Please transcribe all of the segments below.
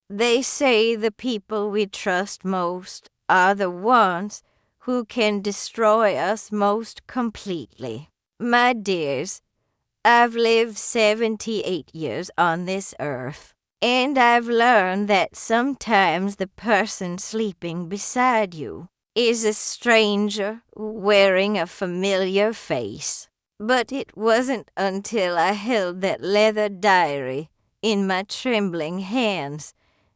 They say the people we trust most are the ones who can destroy us most completely. My dears, I've lived 78 years on this earth, and I've learned that sometimes the person sleeping beside you is a stranger wearing a familiar face. But it wasn't until I held that leather diary in my trembling hands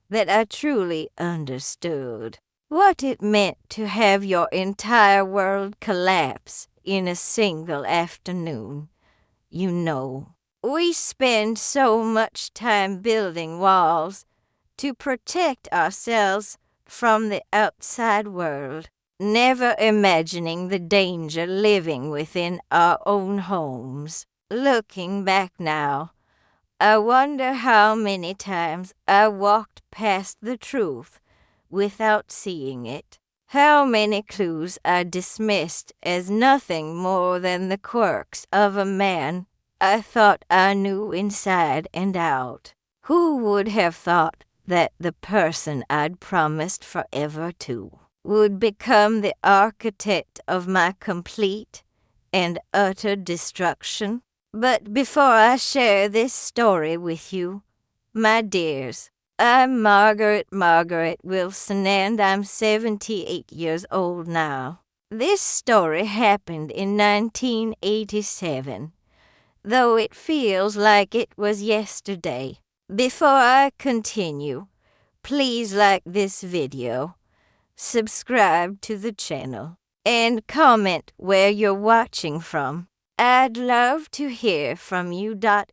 that I truly understood what it meant to have your entire world collapse in a single afternoon. You know, we spend so much time building walls to protect ourselves from the outside world, never imagining the danger living within our own homes. Looking back now, I wonder how many times I walked past the truth without seeing it. How many clues I dismissed as nothing more than the quirks of a man I thought I knew inside and out. Who would have thought that the person I'd promised forever to would become the architect of my complete and utter destruction? But before I share this story with you, my dears, I'm Margaret Wilson, and I'm 78 years old now. This story happened in 1987, though it feels like it was yesterday. Before I continue, please like this video, subscribe to the channel, and comment where you're watching from. I'd love to hear from you. Millbrook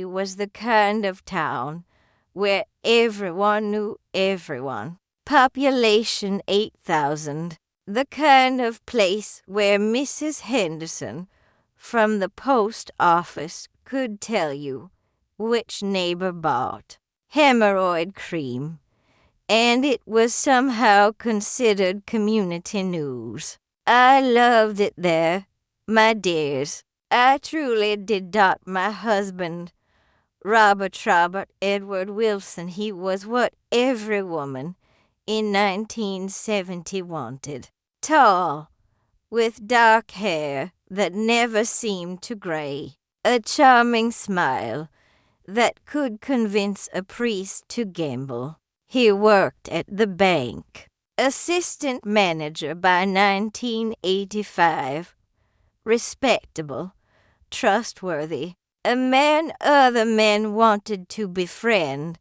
was the kind of town where everyone knew everyone. Population 8,000. The kind of place where Mrs. Henderson from the post office could tell you which neighbor bought hemorrhoid cream, and it was somehow considered community news. I loved it there, my dears. I truly did. My husband, Robert Edward Wilson, he was what every woman in 1970 wanted. Tall, with dark hair that never seemed to gray, a charming smile that could convince a priest to gamble. He worked at the bank. Assistant manager by 1985. Respectable, trustworthy, a man other men wanted to befriend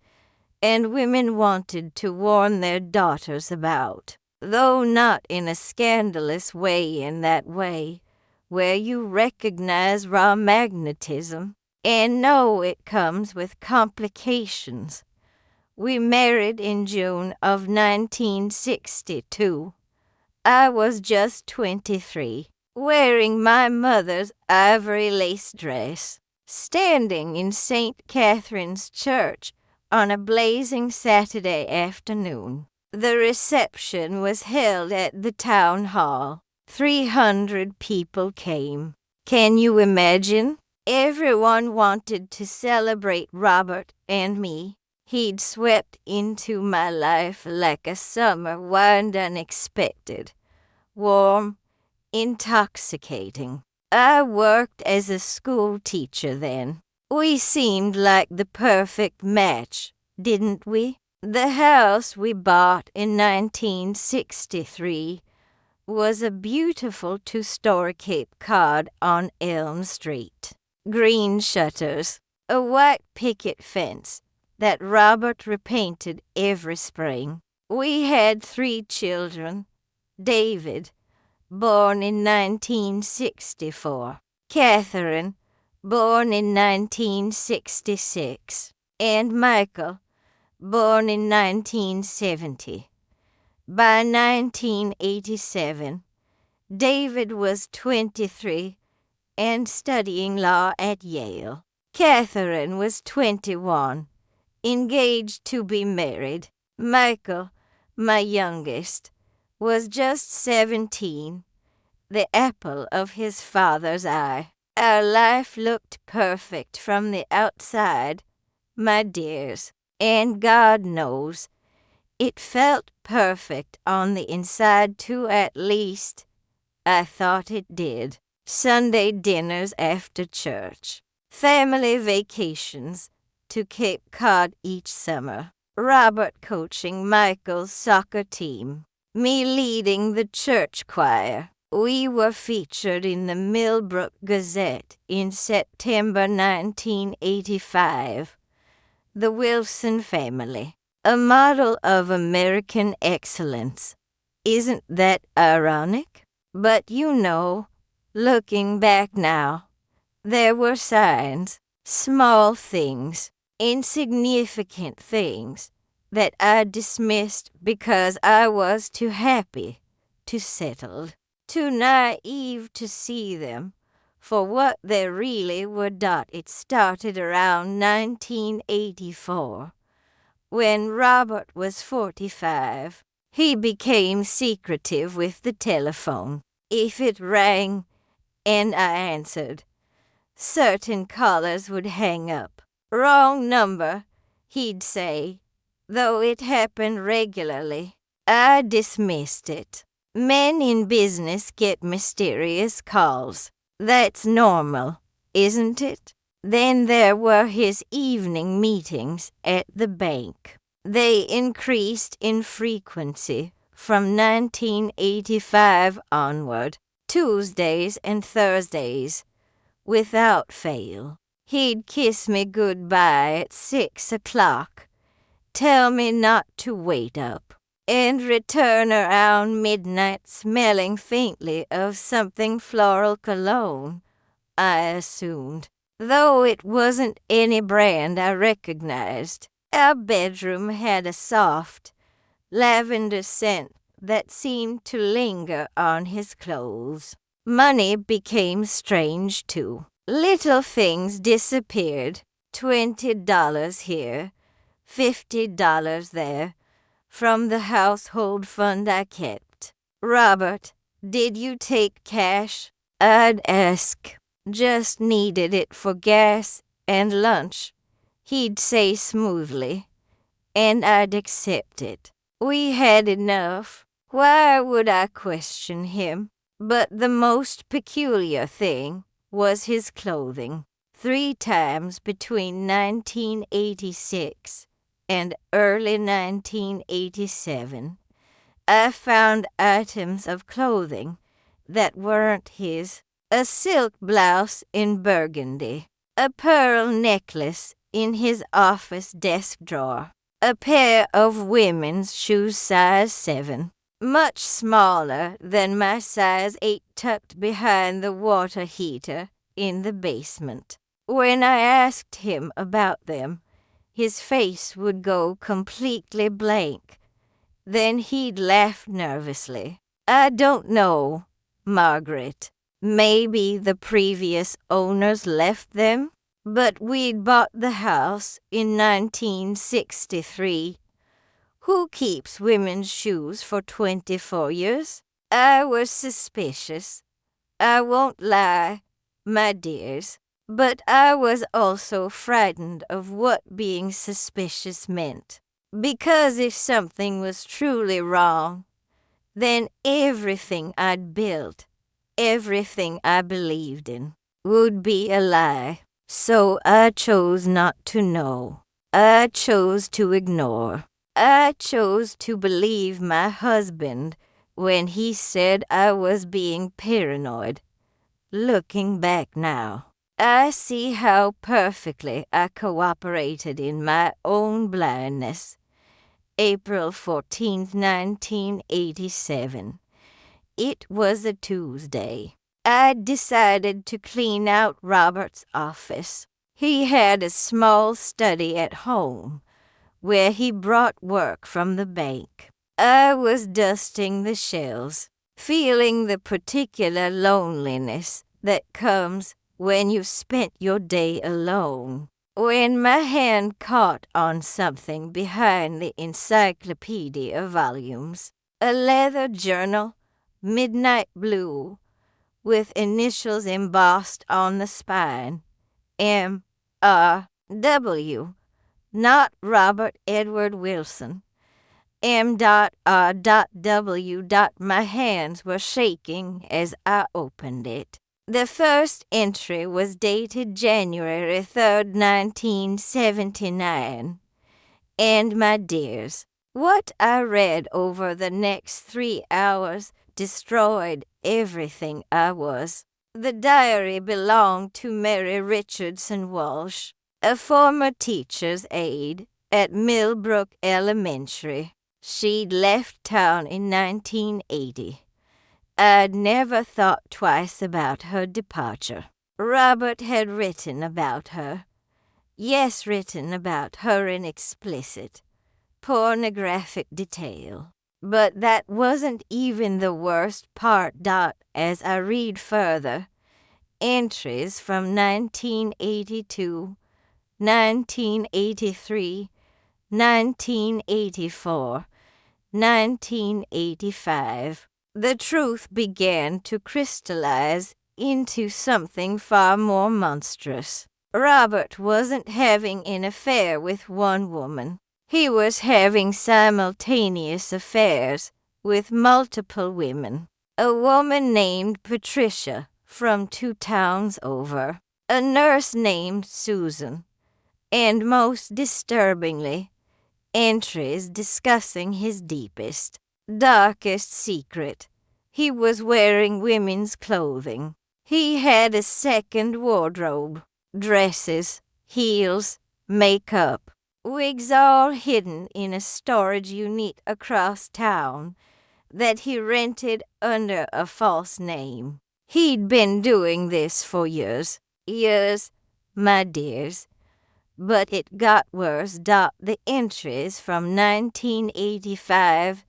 and women wanted to warn their daughters about, though not in a scandalous way, in that way where you recognize raw magnetism and know it comes with complications. We married in June of 1962. I was just 23, wearing my mother's ivory lace dress, standing in St. Catherine's Church on a blazing Saturday afternoon. The reception was held at the town hall. 300 people came. Can you imagine? Everyone wanted to celebrate Robert and me. He'd swept into my life like a summer wind, unexpected, warm, intoxicating. I worked as a school teacher then. We seemed like the perfect match, didn't we? The house we bought in 1963 was a beautiful two-story Cape Cod on Elm Street. Green shutters, a white picket fence that Robert repainted every spring. We had 3 children. David, born in 1964. Catherine, born in 1966. And Michael, born in 1970. By 1987, David was 23 and studying law at Yale. Catherine was 21. Engaged to be married. Michael, my youngest, was just 17, the apple of his father's eye. Our life looked perfect from the outside my dears, and God knows, it felt perfect on the inside too, at least. I thought it did. Sunday dinners after church. Family vacations to Cape Cod each summer. Robert coaching Michael's soccer team. Me leading the church choir. We were featured in the Millbrook Gazette in September 1985. The Wilson family. A model of American excellence. Isn't that ironic? But you know, looking back now, there were signs, small things, insignificant things, that I dismissed because I was too happy, too settled, too naive to see them for what they really were. It started around 1984, when Robert was 45. He became secretive with the telephone. If it rang and I answered, certain callers would hang up. Wrong number, he'd say, though it happened regularly. I dismissed it. Men in business get mysterious calls. That's normal, isn't it? Then there were his evening meetings at the bank. They increased in frequency from 1985 onward, Tuesdays and Thursdays, without fail. He'd kiss me goodbye at 6 o'clock, tell me not to wait up, and return around midnight smelling faintly of something floral cologne, I assumed, though it wasn't any brand I recognized. Our bedroom had a soft, lavender scent that seemed to linger on his clothes. Money became strange, too. Little things disappeared. $20 here, $50 there, from the household fund I kept. Robert, did you take cash? I'd ask. Just needed it for gas and lunch, he'd say smoothly, and I'd accept it. We had enough. Why would I question him? But the most peculiar thing was his clothing. 3 times between 1986 and early 1987, I found items of clothing that weren't his. A silk blouse in burgundy, a pearl necklace in his office desk drawer, a pair of women's shoes size 7, much smaller than my size 8, tucked behind the water heater in the basement. When I asked him about them, his face would go completely blank. Then he'd laugh nervously. I don't know, Margaret. Maybe the previous owners left them, but we'd bought the house in 1963. Who keeps women's shoes for 24 years? I was suspicious. I won't lie, my dears, but I was also frightened of what being suspicious meant. Because if something was truly wrong, then everything I'd built, everything I believed in, would be a lie. So I chose not to know. I chose to ignore. I chose to believe my husband when he said I was being paranoid. Looking back now, I see how perfectly I cooperated in my own blindness. April 14th, 1987. It was a Tuesday. I decided to clean out Robert's office. He had a small study at home where he brought work from the bank. I was dusting the shelves, feeling the particular loneliness that comes when you've spent your day alone, when my hand caught on something behind the encyclopedia volumes, a leather journal, midnight blue, with initials embossed on the spine, M.R.W., not Robert Edward Wilson. M.R.W. My hands were shaking as I opened it. The first entry was dated January 3rd, 1979. And my dears, what I read over the next 3 hours destroyed everything I was. The diary belonged to Mary Richardson Walsh, a former teacher's aide at Millbrook Elementary. She'd left town in 1980. I'd never thought twice about her departure. Robert had written about her. Yes, written about her in explicit, pornographic detail. But that wasn't even the worst part. As I read further, entries from 1982, 1983, 1984, 1985, the truth began to crystallize into something far more monstrous. Robert wasn't having an affair with one woman. He was having simultaneous affairs with multiple women. A woman named Patricia from 2 towns over, a nurse named Susan, and most disturbingly, entries discussing his deepest, darkest secret. He was wearing women's clothing. He had a second wardrobe. Dresses, heels, makeup, wigs all hidden in a storage unit across town that he rented under a false name. He'd been doing this for years, my dears. But it got worse. The entries from 1985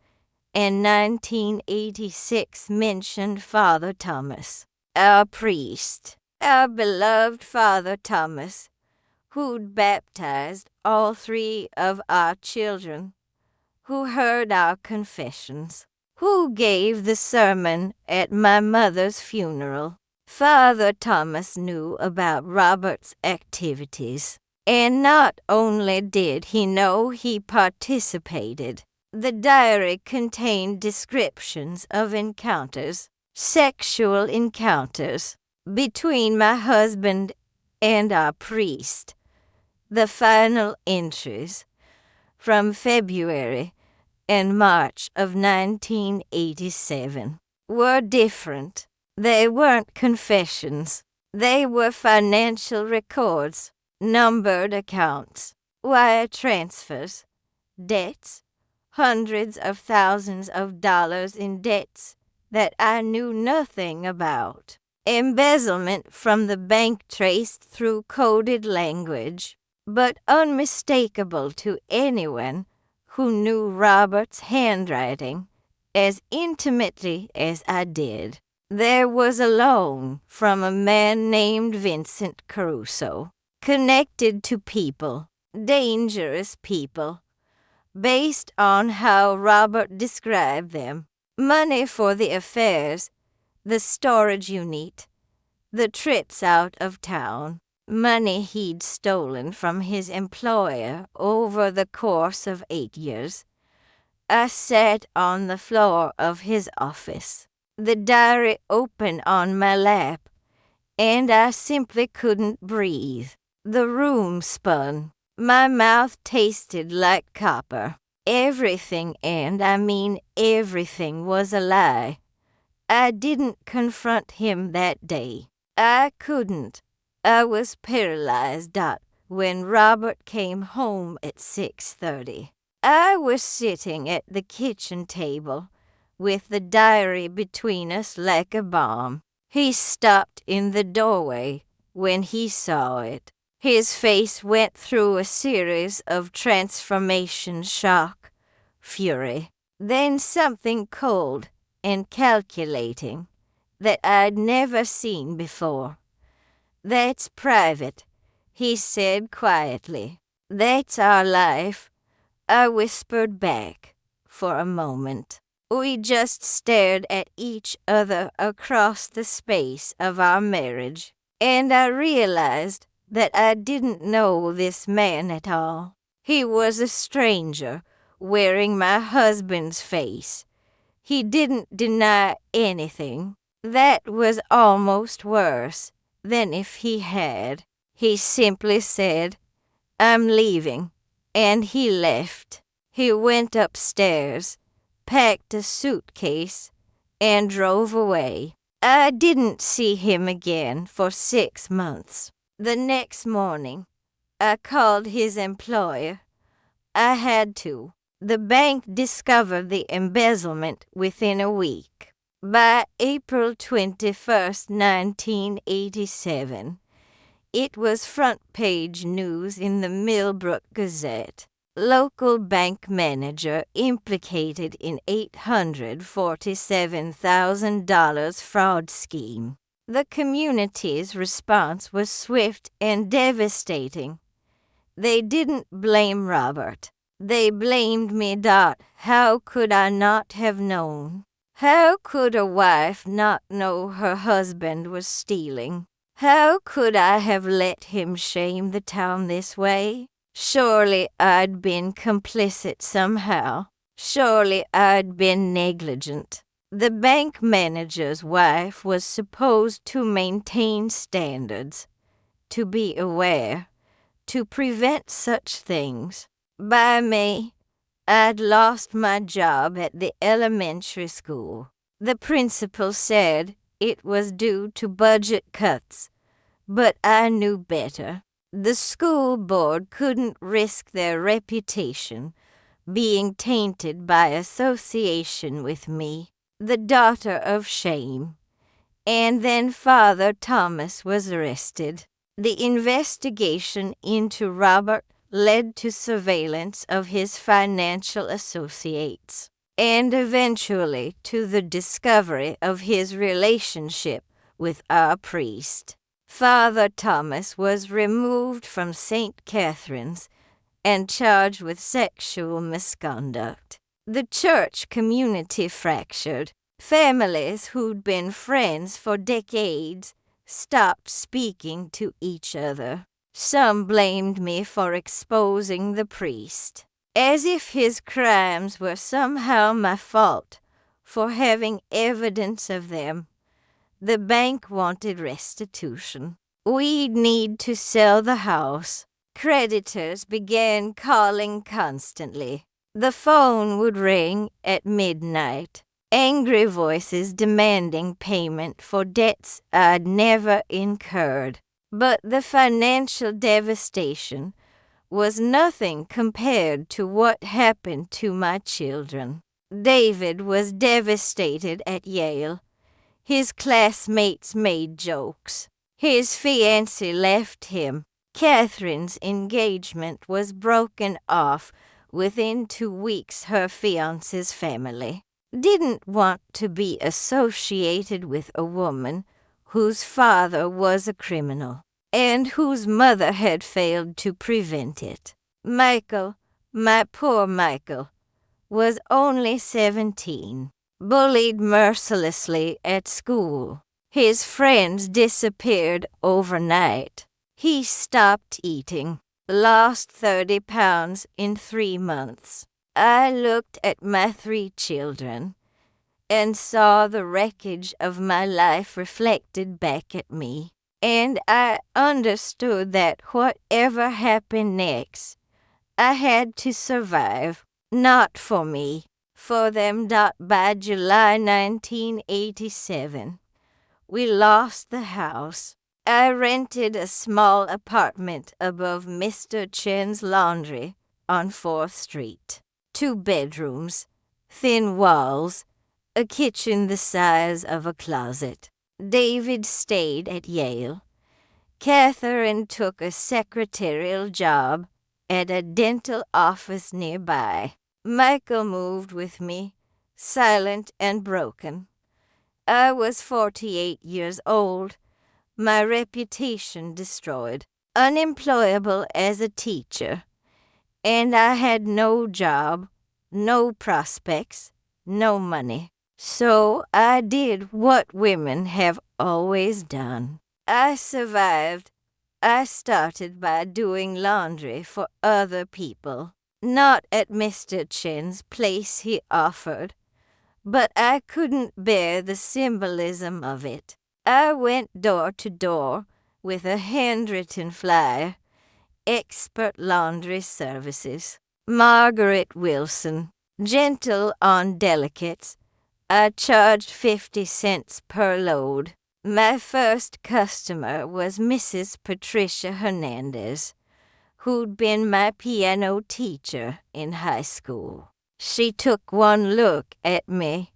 and 1986 mentioned Father Thomas, our priest. Our beloved Father Thomas, who'd baptized all 3 of our children, who heard our confessions, who gave the sermon at my mother's funeral. Father Thomas knew about Robert's activities, and not only did he know, he participated. The diary contained descriptions of encounters, sexual encounters, between my husband and our priest. The final entries from February and March of 1987 were different. They weren't confessions. They were financial records, numbered accounts, wire transfers, debts, hundreds of thousands of dollars in debts that I knew nothing about. Embezzlement from the bank traced through coded language, but unmistakable to anyone who knew Robert's handwriting as intimately as I did. There was a loan from a man named Vincent Caruso, connected to people, dangerous people, based on how Robert described them. Money for the affairs, the storage unit, the trips out of town, money he'd stolen from his employer over the course of 8 years. I sat on the floor of his office, the diary open on my lap, and I simply couldn't breathe. The room spun. My mouth tasted like copper. Everything, and I mean everything, was a lie. I didn't confront him that day. I couldn't. I was paralyzed. When Robert came home at 6:30, I was sitting at the kitchen table with the diary between us like a bomb. He stopped in the doorway when he saw it. His face went through a series of transformation, shock, fury, then something cold and calculating that I'd never seen before. "That's private," he said quietly. "That's our life," I whispered back. For a moment, we just stared at each other across the space of our marriage, and I realized that I didn't know this man at all. He was a stranger, wearing my husband's face. He didn't deny anything. That was almost worse than if he had. He simply said, "I'm leaving," and he left. He went upstairs, packed a suitcase, and drove away. I didn't see him again for 6 months. The next morning, I called his employer. I had to. The bank discovered the embezzlement within a week. By April 21st, 1987, it was front-page news in the Millbrook Gazette. Local bank manager implicated in $847,000 fraud scheme. The community's response was swift and devastating. They didn't blame Robert. They blamed me. How could I not have known? How could a wife not know her husband was stealing? How could I have let him shame the town this way? Surely I'd been complicit somehow. Surely I'd been negligent. The bank manager's wife was supposed to maintain standards, to be aware, to prevent such things. By May, I'd lost my job at the elementary school. The principal said it was due to budget cuts, but I knew better. The school board couldn't risk their reputation being tainted by association with me, the daughter of shame. And then Father Thomas was arrested. The investigation into Robert led to surveillance of his financial associates, and eventually to the discovery of his relationship with our priest. Father Thomas was removed from St. Catherine's and charged with sexual misconduct. The church community fractured. Families who'd been friends for decades stopped speaking to each other. Some blamed me for exposing the priest, as if his crimes were somehow my fault for having evidence of them. The bank wanted restitution. We'd need to sell the house. Creditors began calling constantly. The phone would ring at midnight. Angry voices demanding payment for debts I'd never incurred. But the financial devastation was nothing compared to what happened to my children. David was devastated at Yale. His classmates made jokes. His fiancée left him. Catherine's engagement was broken off within 2 weeks. Her fiancé's family didn't want to be associated with a woman whose father was a criminal and whose mother had failed to prevent it. Michael, my poor Michael, was only 17, bullied mercilessly at school. His friends disappeared overnight. He stopped eating, lost 30 pounds in 3 months. I looked at my 3 children and saw the wreckage of my life reflected back at me. And I understood that whatever happened next, I had to survive, not for me, for them. By July 1987, we lost the house. I rented a small apartment above Mr. Chen's laundry on 4th Street. 2 bedrooms, thin walls, a kitchen the size of a closet. David stayed at Yale. Catherine took a secretarial job at a dental office nearby. Michael moved with me, silent and broken. I was 48 years old, my reputation destroyed, unemployable as a teacher, and I had no job, no prospects, no money. So I did what women have always done. I survived I started by doing laundry for other people, not at Mr. Chen's place he offered, but I couldn't bear the symbolism of it. I went door to door with a handwritten flyer, expert laundry services. Margaret Wilson, gentle on delicates. I charged 50 cents per load. My first customer was Mrs. Patricia Hernandez, who'd been my piano teacher in high school. She took one look at me,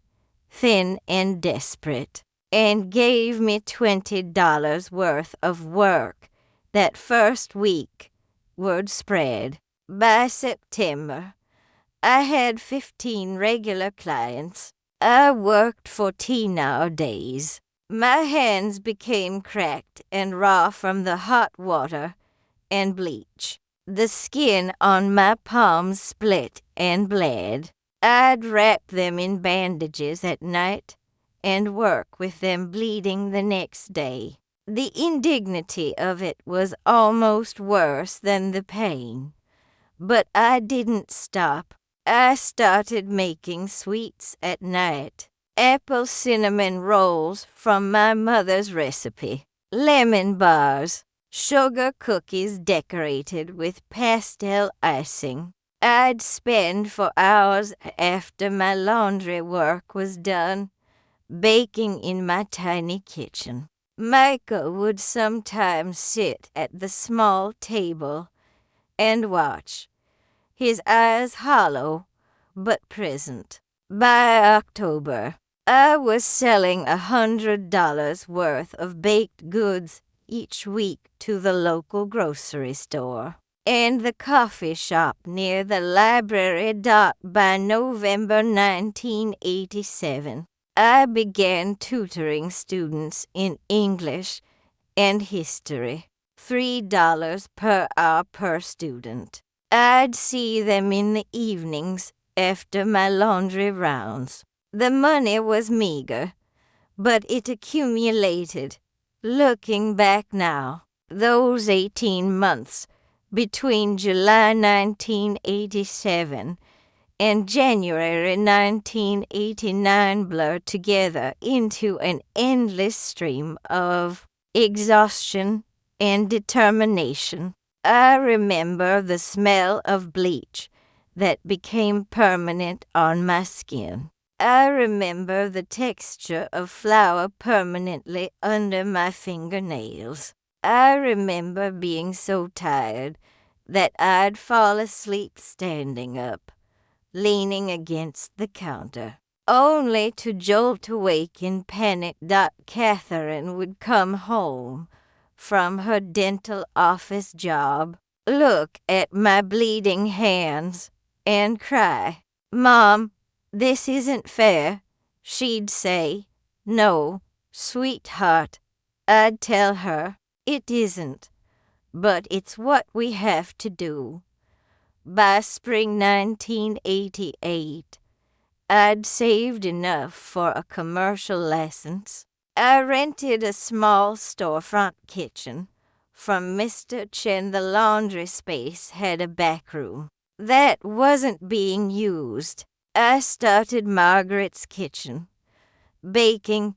thin and desperate, and gave me $20 worth of work that first week. Word spread. By September, I had 15 regular clients. I worked 14-hour days. My hands became cracked and raw from the hot water and bleach. The skin on my palms split and bled. I'd wrap them in bandages at night and work with them bleeding the next day. The indignity of it was almost worse than the pain. But I didn't stop. I started making sweets at night. Apple cinnamon rolls from my mother's recipe. Lemon bars. Sugar cookies decorated with pastel icing. I'd spend for hours after my laundry work was done, baking in my tiny kitchen. Michael would sometimes sit at the small table and watch, his eyes hollow but present. By October, I was selling $100 worth of baked goods each week to the local grocery store and the coffee shop near the library. By November 1987, I began tutoring students in English and history, $3 per hour per student. I'd see them in the evenings after my laundry rounds. The money was meager, but it accumulated. Looking back now, those 18 months between July 1987 and January 1989 blurred together into an endless stream of exhaustion and determination. I remember the smell of bleach that became permanent on my skin. I remember the texture of flour permanently under my fingernails. I remember being so tired that I'd fall asleep standing up, leaning against the counter, only to jolt awake in panic. Catherine would come home from her dental office job, look at my bleeding hands, and cry, "Mom, this isn't fair." She'd say, "No, sweetheart." I'd tell her, "It isn't, but it's what we have to do." By spring 1988, I'd saved enough for a commercial license. I rented a small storefront kitchen from Mr. Chen. The laundry space had a back room that wasn't being used. I started Margaret's Kitchen, baking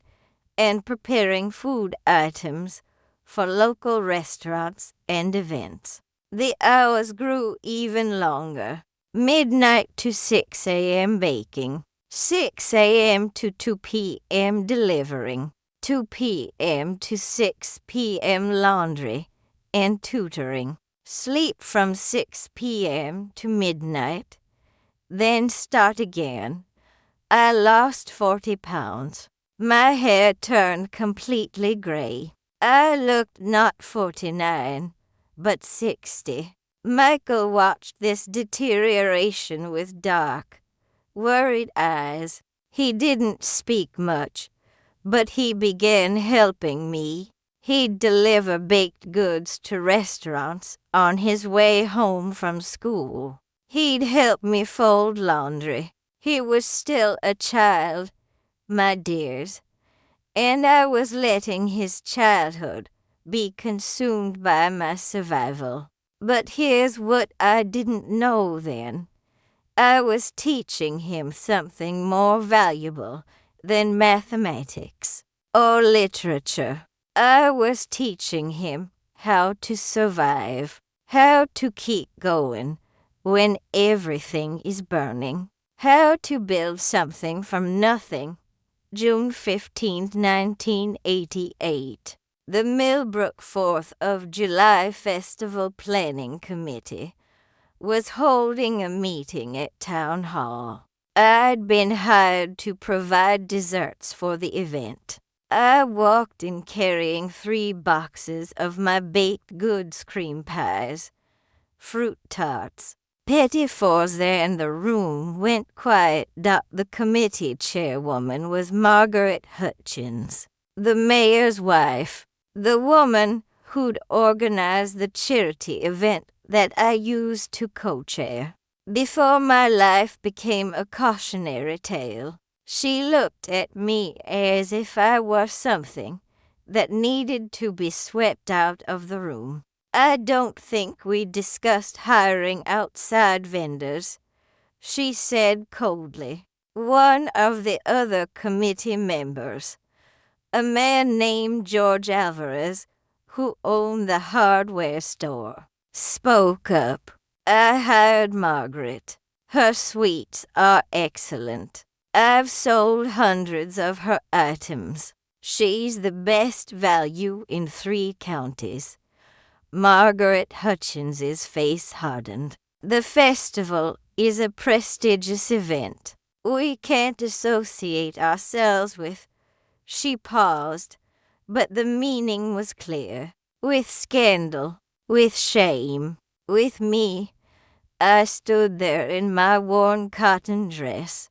and preparing food items for local restaurants and events. The hours grew even longer. Midnight to 6 a.m. baking, 6 a.m. to 2 p.m. delivering, 2 p.m. to 6 p.m. laundry and tutoring. Sleep from 6 p.m. to midnight, then start again. I lost 40 pounds. My hair turned completely gray. I looked not 49, but 60. Michael watched this deterioration with dark, worried eyes. He didn't speak much, but he began helping me. He'd deliver baked goods to restaurants on his way home from school. He'd help me fold laundry. He was still a child, my dears, and I was letting his childhood be consumed by my survival. But here's what I didn't know then. I was teaching him something more valuable than mathematics or literature. I was teaching him how to survive, how to keep going when everything is burning, how to build something from nothing. June 15, 1988. The Millbrook 4th of July Festival Planning Committee was holding a meeting at Town Hall. I'd been hired to provide desserts for the event. I walked in carrying 3 boxes of my baked goods cream pies, fruit tarts. Petty fours there and the room went quiet. The committee chairwoman was Margaret Hutchins, the mayor's wife, the woman who'd organized the charity event that I used to co-chair. Before my life became a cautionary tale, she looked at me as if I were something that needed to be swept out of the room. I don't think we discussed hiring outside vendors, she said coldly. One of the other committee members, a man named George Alvarez, who owned the hardware store, spoke up. I hired Margaret. Her sweets are excellent. I've sold hundreds of her items. She's the best value in 3 counties. Margaret Hutchins's face hardened. The festival is a prestigious event. We can't associate ourselves with... She paused, but the meaning was clear. With scandal, with shame, with me. I stood there in my worn cotton dress,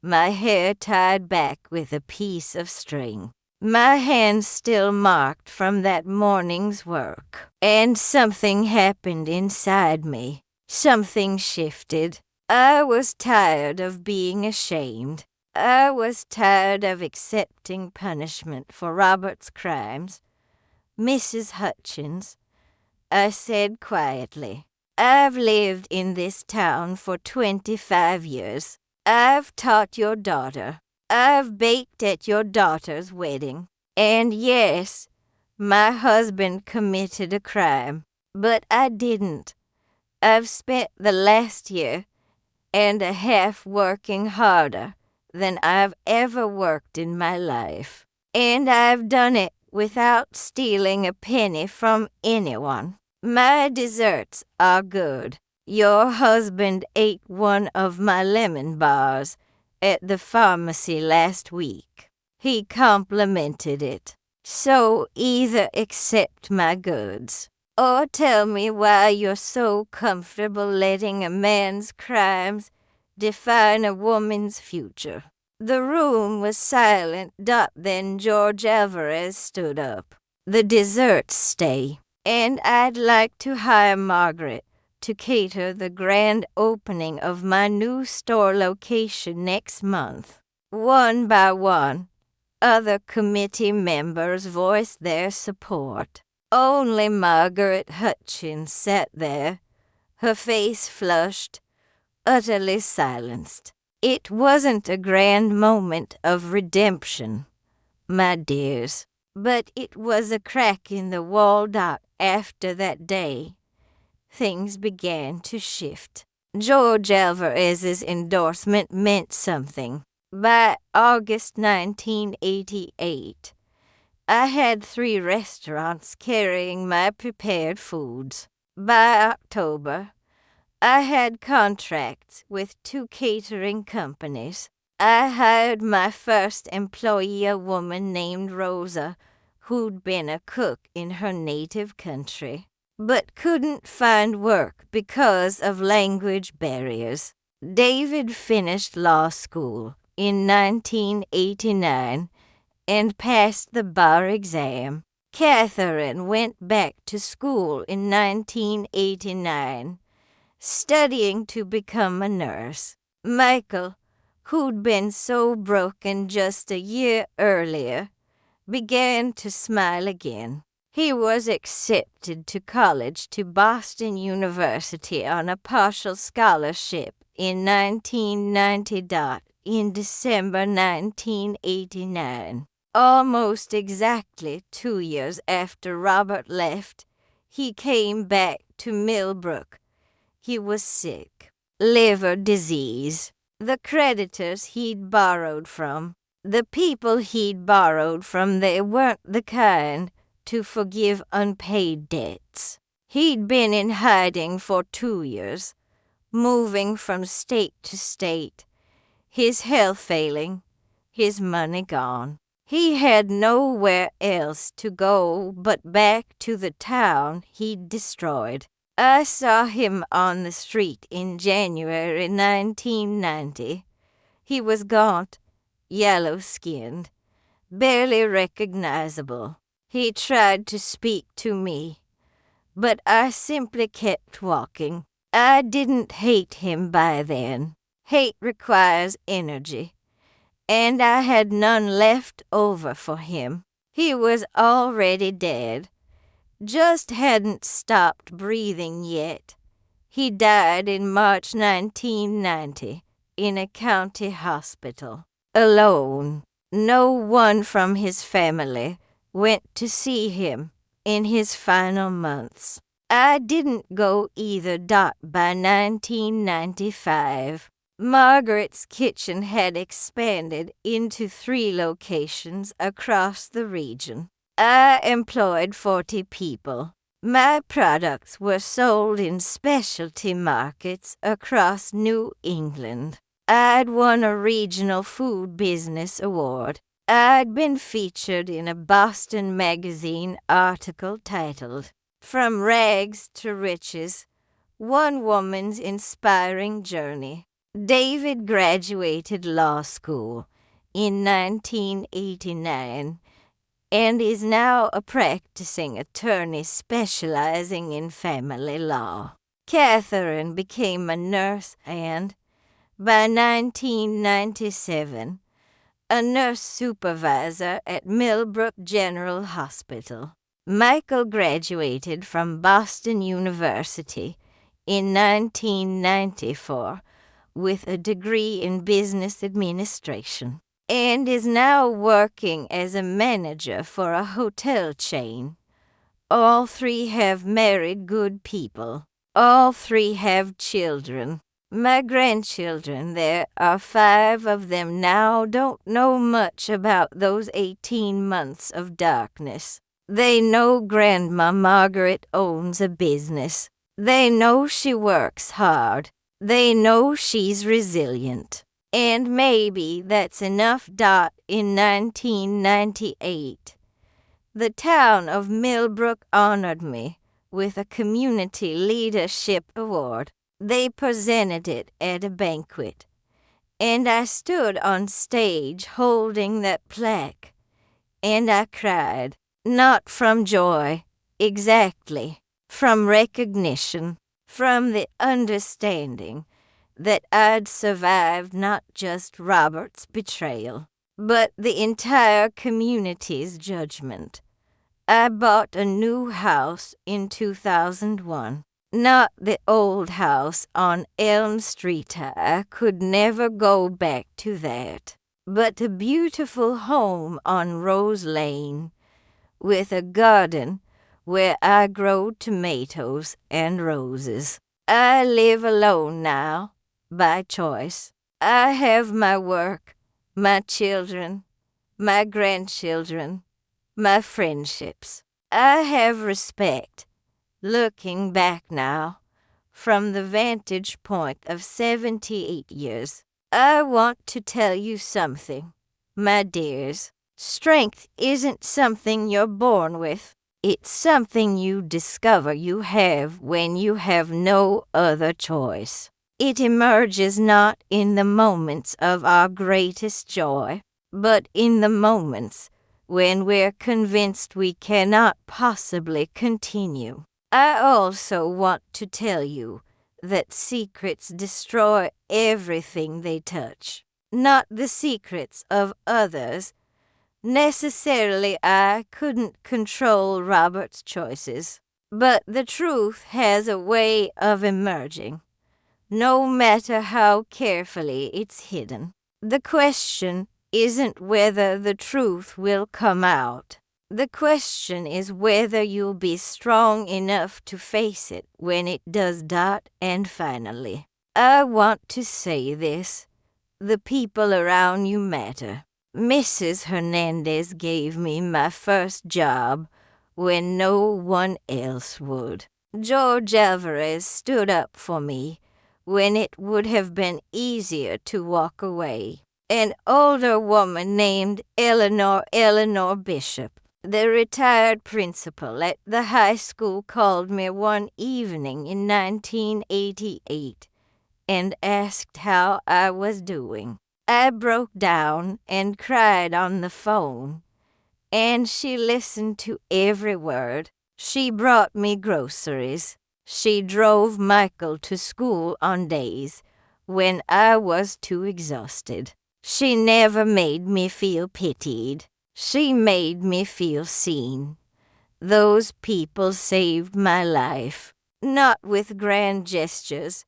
my hair tied back with a piece of string, my hands still marked from that morning's work. And something happened inside me. Something shifted. I was tired of being ashamed. I was tired of accepting punishment for Robert's crimes. Mrs. Hutchins, I said quietly, I've lived in this town for 25 years. I've taught your daughter. I've baked at your daughter's wedding. And yes, my husband committed a crime, but I didn't. I've spent the last year and a half working harder than I've ever worked in my life. And I've done it without stealing a penny from anyone. My desserts are good. Your husband ate one of my lemon bars at the pharmacy last week. He complimented it. So either accept my goods, or tell me why you're so comfortable letting a man's crimes define a woman's future. The room was silent. Then George Alvarez stood up. The desserts stay, and I'd like to hire Margaret to cater the grand opening of my new store location next month. One by one, other committee members voiced their support. Only Margaret Hutchins sat there, her face flushed, utterly silenced. It wasn't a grand moment of redemption, my dears, but it was a crack in the wall. After that day, things began to shift. George Alvarez's endorsement meant something. By August 1988, I had 3 restaurants carrying my prepared foods. By October, I had contracts with 2 catering companies. I hired my first employee, a woman named Rosa, who'd been a cook in her native country, but couldn't find work because of language barriers. David finished law school in 1989 and passed the bar exam. Catherine went back to school in 1989, studying to become a nurse. Michael, who'd been so broken just a year earlier, began to smile again. He was accepted to college to Boston University on a partial scholarship in 1990. In December 1989, almost exactly 2 years after Robert left, he came back to Millbrook. He was sick. Liver disease. The creditors he'd borrowed from, the people he'd borrowed from, they weren't the kind to forgive unpaid debts. He'd been in hiding for 2 years, moving from state to state, his health failing, his money gone. He had nowhere else to go but back to the town he'd destroyed. I saw him on the street in January 1990. He was gaunt, yellow-skinned, barely recognizable. He tried to speak to me, but I simply kept walking. I didn't hate him by then. Hate requires energy, and I had none left over for him. He was already dead, just hadn't stopped breathing yet. He died in March 1990 in a county hospital, alone. No one from his family went to see him in his final months. I didn't go either. By 1995, Margaret's Kitchen had expanded into 3 locations across the region. I employed 40 people. My products were sold in specialty markets across New England. I'd won a regional food business award. I'd been featured in a Boston magazine article titled, "From Rags to Riches, One Woman's Inspiring Journey." David graduated law school in 1989 and is now a practicing attorney specializing in family law. Catherine became a nurse and, by 1997, a nurse supervisor at Millbrook General Hospital. Michael graduated from Boston University in 1994 with a degree in business administration and is now working as a manager for a hotel chain. All 3 have married good people. All 3 have children. My grandchildren, there are 5 of them now, don't know much about those 18 months of darkness. They know Grandma Margaret owns a business. They know she works hard. They know she's resilient. And maybe that's enough. In 1998, the town of Millbrook honored me with a Community Leadership Award. They presented it at a banquet, and I stood on stage holding that plaque, and I cried, not from joy, exactly, from recognition, from the understanding that I'd survived not just Robert's betrayal, but the entire community's judgment. I bought a new house in 2001. Not the old house on Elm Street. I could never go back to that. But a beautiful home on Rose Lane with a garden where I grow tomatoes and roses. I live alone now, by choice. I have my work, my children, my grandchildren, my friendships. I have respect. Looking back now, from the vantage point of 78 years, I want to tell you something, my dears. Strength isn't something you're born with. It's something you discover you have when you have no other choice. It emerges not in the moments of our greatest joy, but in the moments when we're convinced we cannot possibly continue. I also want to tell you that secrets destroy everything they touch. Not the secrets of others, Necessarily, I couldn't control Robert's choices. But the truth has a way of emerging, no matter how carefully it's hidden. The question isn't whether the truth will come out. The question is whether you'll be strong enough to face it when it does that. And finally, I want to say this. The people around you matter. Mrs. Hernandez gave me my first job when no one else would. George Alvarez stood up for me when it would have been easier to walk away. An older woman named Eleanor Bishop, the retired principal at the high school, called me one evening in 1988 and asked how I was doing. I broke down and cried on the phone, and she listened to every word. She brought me groceries. She drove Michael to school on days when I was too exhausted. She never made me feel pitied. She made me feel seen. Those people saved my life, not with grand gestures,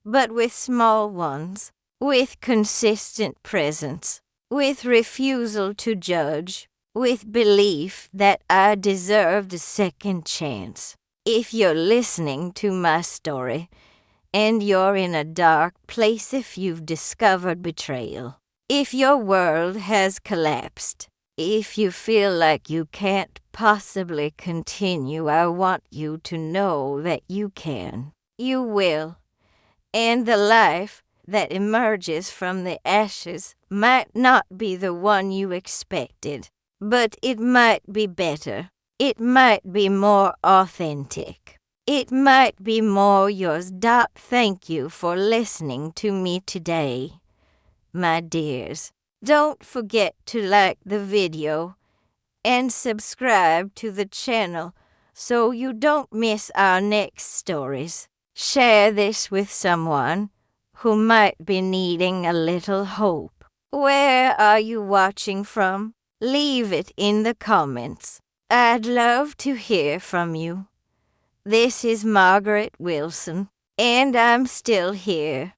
but with small ones, with consistent presence, with refusal to judge, with belief that I deserved a second chance. If you're listening to my story, and you're in a dark place, if you've discovered betrayal, if your world has collapsed, if you feel like you can't possibly continue, I want you to know that you can. You will. And the life that emerges from the ashes might not be the one you expected, but it might be better. It might be more authentic. It might be more yours. Thank you for listening to me today, my dears. Don't forget to like the video and subscribe to the channel so you don't miss our next stories. Share this with someone who might be needing a little hope. Where are you watching from? Leave it in the comments. I'd love to hear from you. This is Margaret Wilson, and I'm still here.